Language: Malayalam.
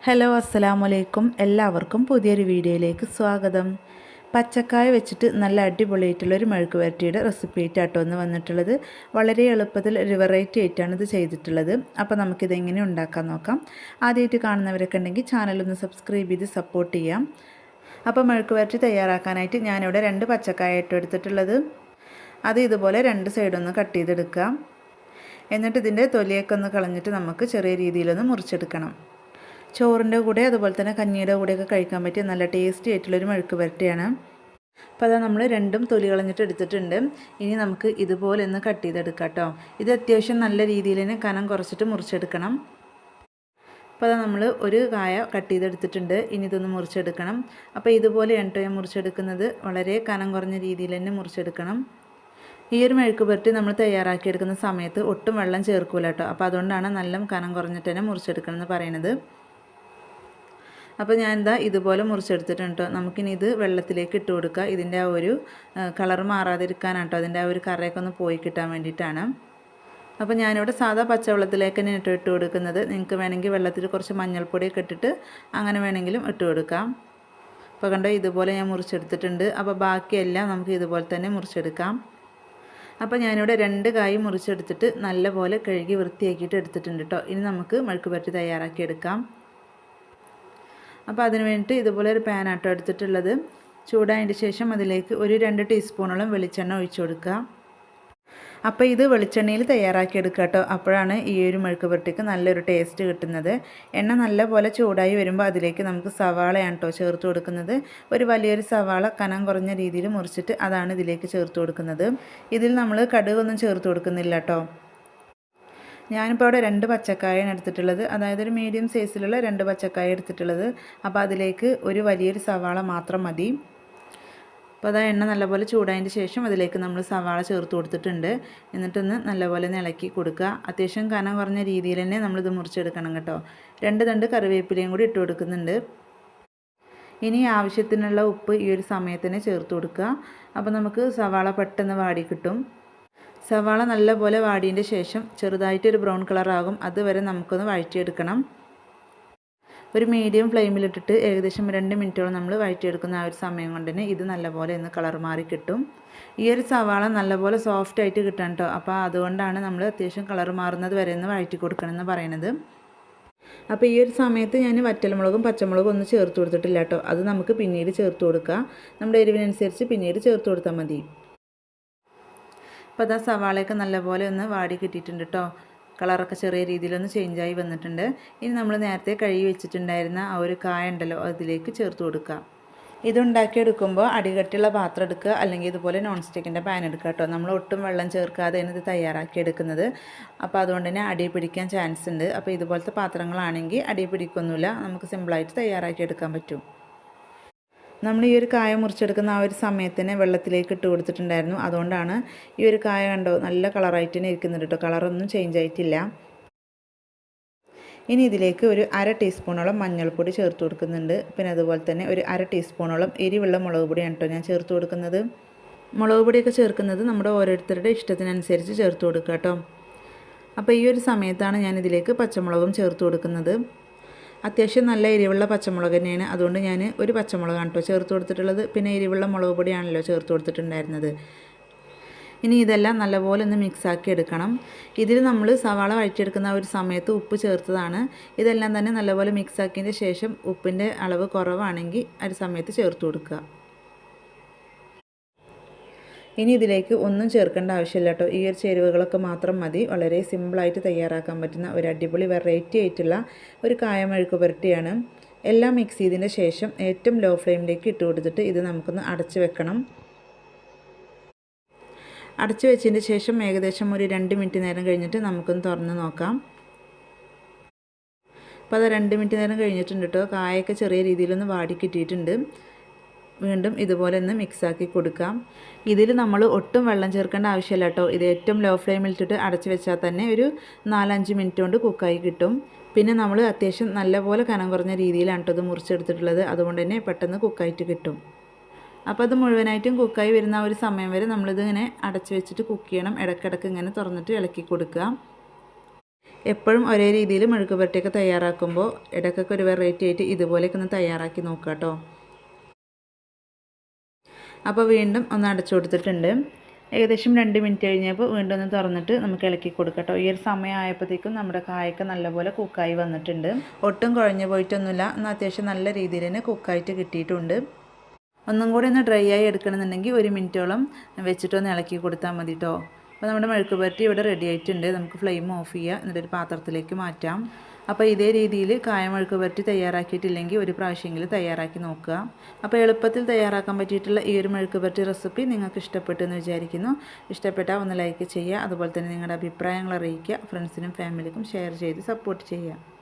ഹലോ അസ്സലാമലൈക്കും എല്ലാവർക്കും പുതിയൊരു വീഡിയോയിലേക്ക് സ്വാഗതം. പച്ചക്കായ വെച്ചിട്ട് നല്ല അടിപൊളിയായിട്ടുള്ളൊരു മെഴുക്ക് വരട്ടിയുടെ റെസിപ്പി ആയിട്ടാട്ടോ ഒന്ന് വന്നിട്ടുള്ളത്. വളരെ എളുപ്പത്തിൽ ഒരു വെറൈറ്റി ആയിട്ടാണ് ഇത് ചെയ്തിട്ടുള്ളത്. അപ്പോൾ നമുക്കിതെങ്ങനെ ഉണ്ടാക്കാൻ നോക്കാം. ആദ്യമായിട്ട് കാണുന്നവരൊക്കെ ഉണ്ടെങ്കിൽ ചാനലൊന്ന് സബ്സ്ക്രൈബ് ചെയ്ത് സപ്പോർട്ട് ചെയ്യാം. അപ്പോൾ മെഴുക്ക് വരട്ടി തയ്യാറാക്കാനായിട്ട് ഞാനിവിടെ 2 പച്ചക്കായ ഇട്ട് എടുത്തിട്ടുള്ളത്. അത് ഇതുപോലെ 2 സൈഡൊന്ന് കട്ട് ചെയ്തെടുക്കാം. എന്നിട്ട് ഇതിൻ്റെ തൊലിയൊക്കെ ഒന്ന് കളഞ്ഞിട്ട് നമുക്ക് ചെറിയ രീതിയിലൊന്ന് മുറിച്ചെടുക്കണം. ചോറിൻ്റെ കൂടെ അതുപോലെ തന്നെ കഞ്ഞിയുടെ കൂടെയൊക്കെ കഴിക്കാൻ പറ്റിയ നല്ല ടേസ്റ്റി ആയിട്ടുള്ളൊരു മെഴുക്ക് വരട്ടിയാണ്. അപ്പോൾ അതാ നമ്മൾ രണ്ടും തൊലി കളഞ്ഞിട്ട് എടുത്തിട്ടുണ്ട്. ഇനി നമുക്ക് ഇതുപോലെ ഒന്ന് കട്ട് ചെയ്തെടുക്കാം കേട്ടോ. ഇത് അത്യാവശ്യം നല്ല രീതിയിൽ തന്നെ കനം കുറച്ചിട്ട് മുറിച്ചെടുക്കണം. അപ്പോൾ അതാ നമ്മൾ ഒരു കായ കട്ട് ചെയ്തെടുത്തിട്ടുണ്ട്. ഇനി ഇതൊന്ന് മുറിച്ചെടുക്കണം. അപ്പോൾ ഇതുപോലെയാണ് കേട്ടോ ഞാൻ മുറിച്ചെടുക്കുന്നത്. വളരെ കനം കുറഞ്ഞ രീതിയിൽ തന്നെ മുറിച്ചെടുക്കണം. ഈ ഒരു മെഴുക്ക് പുരട്ടി നമ്മൾ തയ്യാറാക്കിയെടുക്കുന്ന സമയത്ത് ഒട്ടും വെള്ളം ചേർക്കൂല കേട്ടോ. അപ്പോൾ അതുകൊണ്ടാണ് നല്ല കനം കുറഞ്ഞിട്ട് തന്നെ മുറിച്ചെടുക്കണം എന്ന് പറയുന്നത്. അപ്പോൾ ഞാനിതാ ഇതുപോലെ മുറിച്ചെടുത്തിട്ടുണ്ട് കേട്ടോ. നമുക്കിനി ഇത് വെള്ളത്തിലേക്ക് ഇട്ട് കൊടുക്കുക. ഇതിൻ്റെ ആ ഒരു കളർ മാറാതിരിക്കാനാണ് കേട്ടോ. അതിൻ്റെ ആ ഒരു കറയൊക്കെ ഒന്ന് പോയി കിട്ടാൻ വേണ്ടിയിട്ടാണ്. അപ്പോൾ ഞാനിവിടെ സാധാ പച്ചവെള്ളത്തിലേക്ക് തന്നെ ഇട്ട് കൊടുക്കുന്നത്. നിങ്ങൾക്ക് വേണമെങ്കിൽ വെള്ളത്തിൽ കുറച്ച് മഞ്ഞൾപ്പൊടിയൊക്കെ ഇട്ടിട്ട് അങ്ങനെ വേണമെങ്കിലും ഇട്ട് കൊടുക്കാം. അപ്പോൾ കണ്ടോ ഇതുപോലെ ഞാൻ മുറിച്ചെടുത്തിട്ടുണ്ട്. അപ്പോൾ ബാക്കിയെല്ലാം നമുക്ക് ഇതുപോലെ തന്നെ മുറിച്ചെടുക്കാം. അപ്പോൾ ഞാനിവിടെ 2 കായ് മുറിച്ചെടുത്തിട്ട് നല്ലപോലെ കഴുകി വൃത്തിയാക്കിയിട്ട് എടുത്തിട്ടുണ്ട് കേട്ടോ. ഇനി നമുക്ക് മെഴുക്ക് പുരട്ടി തയ്യാറാക്കിയെടുക്കാം. അപ്പോൾ അതിന് വേണ്ടിയിട്ട് ഇതുപോലെ ഒരു പാൻ ആട്ടോ എടുത്തിട്ടുള്ളത്. ചൂടായതിന് ശേഷം അതിലേക്ക് ഒരു 2 ടീസ്പൂണോളം വെളിച്ചെണ്ണ ഒഴിച്ചു കൊടുക്കുക. അപ്പോൾ ഇത് വെളിച്ചെണ്ണയിൽ തയ്യാറാക്കിയെടുക്കുക കേട്ടോ. അപ്പോഴാണ് ഈ ഒരു മെഴുക്ക് പുരട്ടിക്ക് നല്ലൊരു ടേസ്റ്റ് കിട്ടുന്നത്. എണ്ണ നല്ലപോലെ ചൂടായി വരുമ്പോൾ അതിലേക്ക് നമുക്ക് സവാളയാണ് കേട്ടോ ചേർത്ത് കൊടുക്കുന്നത്. ഒരു വലിയൊരു സവാള കനം കുറഞ്ഞ രീതിയിൽ മുറിച്ചിട്ട് അതാണ് ഇതിലേക്ക് ചേർത്ത് കൊടുക്കുന്നത്. ഇതിൽ നമ്മൾ കടുകൊന്നും ചേർത്ത് കൊടുക്കുന്നില്ല കേട്ടോ. ഞാനിപ്പോൾ അവിടെ 2 പച്ചക്കായാണ് എടുത്തിട്ടുള്ളത്. അതായത് ഒരു മീഡിയം സൈസിലുള്ള 2 പച്ചക്കായ എടുത്തിട്ടുള്ളത്. അപ്പോൾ അതിലേക്ക് ഒരു വലിയൊരു സവാള മാത്രം മതി. അപ്പോൾ അതാ എണ്ണ നല്ലപോലെ ചൂടായതിന് ശേഷം അതിലേക്ക് നമ്മൾ സവാള ചേർത്ത് കൊടുത്തിട്ടുണ്ട്. എന്നിട്ടൊന്ന് നല്ലപോലെ ഇളക്കി കൊടുക്കുക. അത്യാവശ്യം കനം കുറഞ്ഞ രീതിയിൽ തന്നെ നമ്മളിത് മുറിച്ചെടുക്കണം കേട്ടോ. 2 തണ്ട് കറിവേപ്പിലയും കൂടി ഇട്ട് കൊടുക്കുന്നുണ്ട്. ഇനി ആവശ്യത്തിനുള്ള ഉപ്പ് ഈ ഒരു സമയത്തിന് ചേർത്ത് കൊടുക്കുക. അപ്പോൾ നമുക്ക് സവാള പെട്ടെന്ന് വാടി കിട്ടും. സവാള നല്ലപോലെ വാടിയതിൻ്റെ ശേഷം ചെറുതായിട്ടൊരു ബ്രൗൺ കളറാകും. അതുവരെ നമുക്കൊന്ന് വഴറ്റിയെടുക്കണം. ഒരു മീഡിയം ഫ്ലെയിമിലിട്ടിട്ട് ഏകദേശം 2 മിനിറ്റോളം നമ്മൾ വഴറ്റിയെടുക്കുന്ന ആ ഒരു സമയം കൊണ്ട് തന്നെ ഇത് നല്ലപോലെ ഒന്ന് കളർ മാറി കിട്ടും. ഈ ഒരു സവാള നല്ലപോലെ സോഫ്റ്റ് ആയിട്ട് കിട്ടാൻ കേട്ടോ. അപ്പോൾ അതുകൊണ്ടാണ് നമ്മൾ അത്യാവശ്യം കളർ മാറുന്നത് വരെ ഒന്ന് വഴറ്റി കൊടുക്കണം എന്ന് പറയുന്നത്. അപ്പോൾ ഈ ഒരു സമയത്ത് ഞാൻ വറ്റൽമുളകും പച്ചമുളകും ഒന്നും ചേർത്ത് കൊടുത്തിട്ടില്ല കേട്ടോ. അത് നമുക്ക് പിന്നീട് ചേർത്ത് കൊടുക്കുക. നമ്മുടെ എരിവിനനുസരിച്ച് പിന്നീട് ചേർത്ത് കൊടുത്താൽ മതി. അപ്പോൾ അതാ സവാളയൊക്കെ നല്ലപോലെ ഒന്ന് വാടി കിട്ടിയിട്ടുണ്ട് കേട്ടോ. കളറൊക്കെ ചെറിയ രീതിയിലൊന്ന് ചേഞ്ചായി വന്നിട്ടുണ്ട്. ഇനി നമ്മൾ നേരത്തെ കഴുകി വെച്ചിട്ടുണ്ടായിരുന്ന ആ ഒരു കായ ഉണ്ടല്ലോ അതിലേക്ക് ചേർത്ത് കൊടുക്കുക. ഇതുണ്ടാക്കിയെടുക്കുമ്പോൾ അടികട്ടിയുള്ള പാത്രം എടുക്കുക, അല്ലെങ്കിൽ ഇതുപോലെ നോൺ സ്റ്റിക്കിൻ്റെ പാൻ എടുക്കുക കേട്ടോ. നമ്മൾ ഒട്ടും വെള്ളം ചേർക്കാതെയാണ് ഇത് തയ്യാറാക്കിയെടുക്കുന്നത്. അപ്പോൾ അതുകൊണ്ട് തന്നെ അടി പിടിക്കാൻ ചാൻസ് ഉണ്ട്. അപ്പോൾ ഇതുപോലത്തെ പാത്രങ്ങളാണെങ്കിൽ അടി പിടിക്കൊന്നുമില്ല, നമുക്ക് സിമ്പിളായിട്ട് തയ്യാറാക്കിയെടുക്കാൻ പറ്റും. നമ്മൾ ഈ ഒരു കായ മുറിച്ചെടുക്കുന്ന ആ ഒരു സമയത്തിന് വെള്ളത്തിലേക്ക് ഇട്ട് കൊടുത്തിട്ടുണ്ടായിരുന്നു. അതുകൊണ്ടാണ് ഈ ഒരു കായ കണ്ടോ നല്ല കളറായിട്ട് തന്നെ ഇരിക്കുന്നുണ്ട് കേട്ടോ. കളറൊന്നും ചേഞ്ച് ആയിട്ടില്ല. ഇനി ഇതിലേക്ക് ഒരു 1/2 ടീസ്പൂണോളം മഞ്ഞൾപ്പൊടി ചേർത്ത് കൊടുക്കുന്നുണ്ട്. പിന്നെ അതുപോലെ തന്നെ ഒരു 1/2 ടീസ്പൂണോളം എരിവുള്ള മുളക് പൊടിയാണ് കേട്ടോ ഞാൻ ചേർത്ത് കൊടുക്കുന്നത്. മുളക് പൊടിയൊക്കെ ചേർക്കുന്നത് നമ്മുടെ ഓരോരുത്തരുടെ ഇഷ്ടത്തിനനുസരിച്ച് ചേർത്ത് കൊടുക്കുക കേട്ടോ. അപ്പോൾ ഈ ഒരു സമയത്താണ് ഞാൻ ഇതിലേക്ക് പച്ചമുളകും ചേർത്ത് കൊടുക്കുന്നത്. അത്യാവശ്യം നല്ല എരിവുള്ള പച്ചമുളക് തന്നെയാണ്. അതുകൊണ്ട് ഞാൻ ഒരു പച്ചമുളകാണ് കേട്ടോ ചേർത്ത് കൊടുത്തിട്ടുള്ളത്. പിന്നെ എരിവുള്ള മുളക് പൊടിയാണല്ലോ ചേർത്ത് കൊടുത്തിട്ടുണ്ടായിരുന്നത്. ഇനി ഇതെല്ലാം നല്ലപോലെ ഒന്ന് മിക്സാക്കി എടുക്കണം. ഇതിൽ നമ്മൾ സവാള വഴറ്റിയെടുക്കുന്ന ഒരു സമയത്ത് ഉപ്പ് ചേർത്തതാണ്. ഇതെല്ലാം തന്നെ നല്ലപോലെ മിക്സാക്കിയതിന് ശേഷം ഉപ്പിൻ്റെ അളവ് കുറവാണെങ്കിൽ ആ ഒരു സമയത്ത് ചേർത്ത് കൊടുക്കുക. ഇനി ഇതിലേക്ക് ഒന്നും ചേർക്കേണ്ട ആവശ്യമില്ല കേട്ടോ. ഈ ഒരു ചേരുവകളൊക്കെ മാത്രം മതി. വളരെ സിമ്പിളായിട്ട് തയ്യാറാക്കാൻ പറ്റുന്ന ഒരു അടിപൊളി വെറൈറ്റി ആയിട്ടുള്ള ഒരു കായ മെഴുക്ക് പുരട്ടിയാണ്. എല്ലാം മിക്സ് ചെയ്തതിന് ശേഷം ഏറ്റവും ലോ ഫ്ലെയിമിലേക്ക് ഇട്ട് കൊടുത്തിട്ട് ഇത് നമുക്കൊന്ന് അടച്ച് വെക്കണം. അടച്ച് വെച്ചതിന് ശേഷം ഏകദേശം ഒരു 2 മിനിറ്റ് നേരം കഴിഞ്ഞിട്ട് നമുക്കൊന്ന് തുറന്ന് നോക്കാം. അപ്പോൾ അത് 2 മിനിറ്റ് നേരം കഴിഞ്ഞിട്ടുണ്ട് കേട്ടോ. കായൊക്കെ ചെറിയ രീതിയിലൊന്ന് വാടി കിട്ടിയിട്ടുണ്ട്. വീണ്ടും ഇതുപോലെ ഒന്ന് മിക്സാക്കി കൊടുക്കാം. ഇതിൽ നമ്മൾ ഒട്ടും വെള്ളം ചേർക്കേണ്ട ആവശ്യമില്ല കേട്ടോ. ഇത് ഏറ്റവും ലോ ഫ്ലെയിമിലിട്ടിട്ട് അടച്ച് വെച്ചാൽ തന്നെ ഒരു 4-5 മിനിറ്റ് കൊണ്ട് കുക്കായി കിട്ടും. പിന്നെ നമ്മൾ അത്യാവശ്യം നല്ലപോലെ കനം കുറഞ്ഞ രീതിയിലാണ് കേട്ടോ ഇത് മുറിച്ചെടുത്തിട്ടുള്ളത്. അതുകൊണ്ട് തന്നെ പെട്ടെന്ന് കുക്കായിട്ട് കിട്ടും. അപ്പോൾ അത് മുഴുവനായിട്ടും കുക്കായി വരുന്ന ഒരു സമയം വരെ നമ്മളിതിങ്ങനെ അടച്ച് വെച്ചിട്ട് കുക്ക് ചെയ്യണം. ഇടയ്ക്കിടയ്ക്ക് ഇങ്ങനെ തുറന്നിട്ട് ഇളക്കി കൊടുക്കുക. എപ്പോഴും ഒരേ രീതിയിൽ മെഴുക്ക് പുരട്ടിയൊക്കെ തയ്യാറാക്കുമ്പോൾ ഇടയ്ക്കൊക്കെ ഒരു വെറൈറ്റി ആയിട്ട് ഇതുപോലെയൊക്കെ ഒന്ന് തയ്യാറാക്കി നോക്കുക കേട്ടോ. അപ്പോൾ വീണ്ടും ഒന്ന് അടച്ചു കൊടുത്തിട്ടുണ്ട്. ഏകദേശം 2 മിനിറ്റ് കഴിഞ്ഞപ്പോൾ വീണ്ടും ഒന്ന് തുറന്നിട്ട് നമുക്ക് ഇളക്കി കൊടുക്കാം കേട്ടോ. ഈ ഒരു സമയമായപ്പോഴത്തേക്കും നമ്മുടെ കായൊക്കെ നല്ലപോലെ കുക്കായി വന്നിട്ടുണ്ട്. ഒട്ടും കുഴഞ്ഞു പോയിട്ടൊന്നുമില്ല, എന്നാൽ അത്യാവശ്യം നല്ല രീതിയിൽ തന്നെ കുക്കായിട്ട് കിട്ടിയിട്ടുണ്ട്. ഒന്നും കൂടി ഒന്ന് ഡ്രൈ ആയി എടുക്കണമെന്നുണ്ടെങ്കിൽ 1 മിനിറ്റോളം വെച്ചിട്ടൊന്ന് ഇളക്കി കൊടുത്താൽ മതി കേട്ടോ. അപ്പോൾ നമ്മുടെ മെഴുക്ക് പുരട്ടി ഇവിടെ റെഡി ആയിട്ടുണ്ട്. നമുക്ക് ഫ്ലെയിം ഓഫ് ചെയ്യുക, എന്നിട്ടൊരു പാത്രത്തിലേക്ക് മാറ്റാം. അപ്പോൾ ഇതേ രീതിയിൽ കായ മെഴുക്ക് പുരട്ടി തയ്യാറാക്കിയിട്ടില്ലെങ്കിൽ ഒരു പ്രാവശ്യമെങ്കിലും തയ്യാറാക്കി നോക്കുക. അപ്പോൾ എളുപ്പത്തിൽ തയ്യാറാക്കാൻ പറ്റിയിട്ടുള്ള ഈ ഒരു മെഴുക്ക് പുരട്ടി റെസിപ്പി നിങ്ങൾക്ക് ഇഷ്ടപ്പെട്ടു എന്ന് വിചാരിക്കുന്നു. ഇഷ്ടപ്പെട്ടാൽ ഒന്ന് ലൈക്ക് ചെയ്യുക, അതുപോലെ തന്നെ നിങ്ങളുടെ അഭിപ്രായങ്ങൾ അറിയിക്കുക. ഫ്രണ്ട്സിനും ഫാമിലിക്കും ഷെയർ ചെയ്ത് സപ്പോർട്ട് ചെയ്യുക.